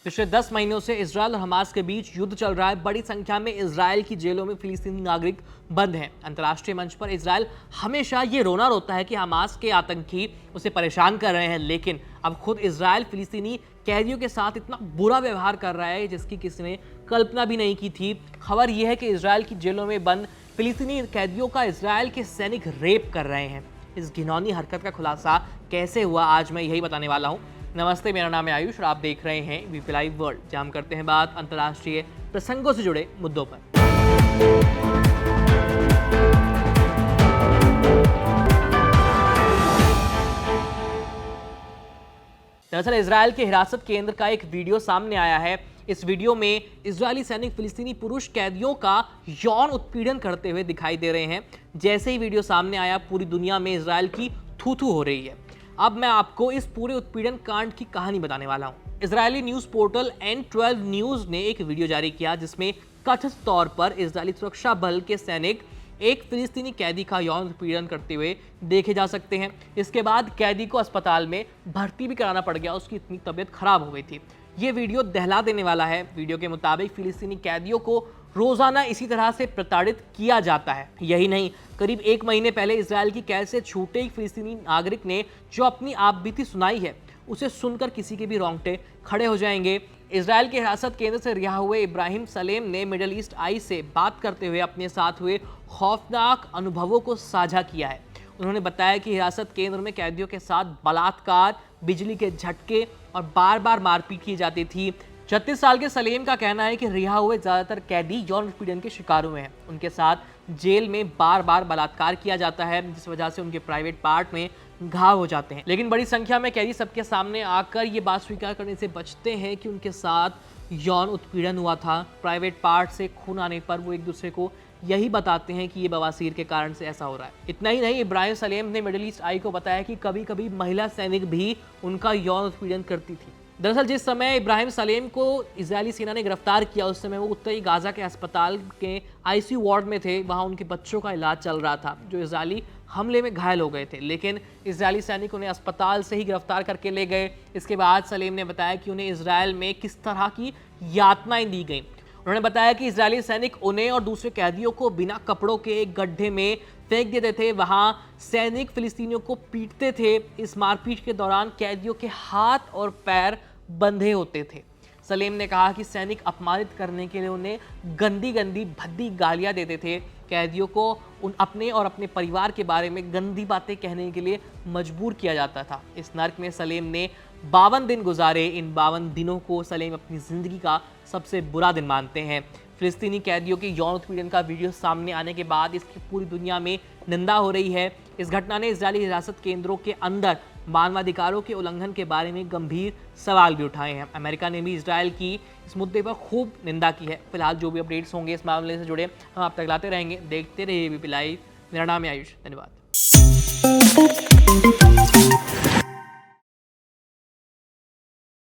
पिछले 10 महीनों से इजरायल और हमास के बीच युद्ध चल रहा है। बड़ी संख्या में इजरायल की जेलों में फिलिस्तीनी नागरिक बंद हैं। अंतर्राष्ट्रीय मंच पर इजरायल हमेशा ये रोना रोता है कि हमास के आतंकी उसे परेशान कर रहे हैं, लेकिन अब खुद इजरायल फिलिस्तीनी कैदियों के साथ इतना बुरा व्यवहार कर रहा है जिसकी किसी ने कल्पना भी नहीं की थी। खबर यह है कि इजरायल की जेलों में बंद फिलिस्तीनी कैदियों का इजरायल के सैनिक रेप कर रहे हैं। इस घिनौनी हरकत का खुलासा कैसे हुआ, आज मैं यही बताने वाला हूं। नमस्ते, मेरा नाम है आयुष और आप देख रहे हैं वीपी लाइव वर्ल्ड, जहां हम करते हैं बात अंतर्राष्ट्रीय प्रसंगों से जुड़े मुद्दों पर। दरअसल इजरायल के हिरासत केंद्र का एक वीडियो सामने आया है। इस वीडियो में इजरायली सैनिक फिलिस्तीनी पुरुष कैदियों का यौन उत्पीड़न करते हुए दिखाई दे रहे हैं। जैसे ही वीडियो सामने आया, पूरी दुनिया में इजरायल की थू-थू हो रही है। अब मैं आपको इस पूरे उत्पीड़न कांड की कहानी बताने वाला हूं। Israeli news portal N12 news ने एक वीडियो जारी किया जिसमें कथित तौर पर इजरायली सुरक्षा बल के सैनिक एक फिलिस्तीनी कैदी का यौन उत्पीड़न करते हुए देखे जा सकते हैं। इसके बाद कैदी को अस्पताल में भर्ती भी कराना पड़ गया, उसकी इतनी तबीयत खराब हो गई थी। ये वीडियो दहला देने वाला है। वीडियो के मुताबिक फिलिस्तीनी कैदियों को रोजाना इसी तरह से प्रताड़ित किया जाता है। यही नहीं, करीब 1 महीने पहले इजरायल की कैद से छूटे एक फिलिस्तीनी नागरिक ने जो अपनी आपबीती सुनाई है, उसे सुनकर किसी के भी रोंगटे खड़े हो जाएंगे। इजरायल के हिरासत केंद्र से रिहा हुए इब्राहिम सलेम ने मिडल ईस्ट आई से बात करते हुए अपने साथ हुए खौफनाक अनुभवों को साझा किया है। उन्होंने बताया कि हिरासत केंद्र में कैदियों के साथ बलात्कार, बिजली के झटके और बार बार मारपीट की जाती थी। 36 साल के सलेम का कहना है कि रिहा हुए ज्यादातर कैदी यौन उत्पीड़न के शिकार हुए हैं। उनके साथ जेल में बार बार बलात्कार किया जाता है, जिस वजह से उनके प्राइवेट पार्ट में घाव हो जाते हैं। लेकिन बड़ी संख्या में कैदी सबके सामने आकर ये बात स्वीकार करने से बचते हैं कि उनके साथ यौन उत्पीड़न हुआ था। प्राइवेट पार्ट से खून आने पर वो एक दूसरे को यही बताते हैं कि ये बवासीर के कारण से ऐसा हो रहा है। इतना ही नहीं, इब्राहिम सलेम ने मिडिल ईस्ट आई को बताया कि कभी कभी महिला सैनिक भी उनका यौन उत्पीड़न करती थी। दरअसल जिस समय इब्राहिम सलेम को इजरायली सेना ने गिरफ्तार किया, उस समय वो उत्तरी गाजा के अस्पताल के आईसीयू वार्ड में थे। वहाँ उनके बच्चों का इलाज चल रहा था जो इजरायली हमले में घायल हो गए थे, लेकिन इजरायली सैनिक उन्हें अस्पताल से ही गिरफ्तार करके ले गए। इसके बाद सलेम ने बताया कि उन्हें इजरायल में किस तरह की यातनाएं दी गई। उन्होंने बताया कि इजरायली सैनिक उन्हें और दूसरे कैदियों को बिना कपड़ों के एक गड्ढे में फेंक देते थे। वहां सैनिक फिलिस्तीनियों को पीटते थे। इस मारपीट के दौरान कैदियों के हाथ और पैर बंधे होते थे। सलेम ने कहा कि सैनिक अपमानित करने के लिए उन्हें गंदी गंदी भद्दी गालियां देते थे। कैदियों को अपने और अपने परिवार के बारे में गंदी बातें कहने के लिए मजबूर किया जाता था। इस नर्क में सलेम ने 52 दिन गुजारे। इन 52 दिनों को सलेम अपनी जिंदगी का सबसे बुरा दिन मानते हैं। फिलिस्तीनी कैदियों के यौन उत्पीड़न का वीडियो सामने आने के बाद इसकी पूरी दुनिया में निंदा हो रही है। इस घटना ने इजरायली हिरासत केंद्रों के अंदर मानवाधिकारों के उल्लंघन के बारे में गंभीर सवाल भी उठाए हैं। अमेरिका ने भी इजरायल की इस मुद्दे पर खूब निंदा की है। फिलहाल जो भी अपडेट्स होंगे इस मामले से जुड़े हम आप तक लाते रहेंगे। देखते रहिए वीपी लाइव। मेरा नाम है आयुष। धन्यवाद।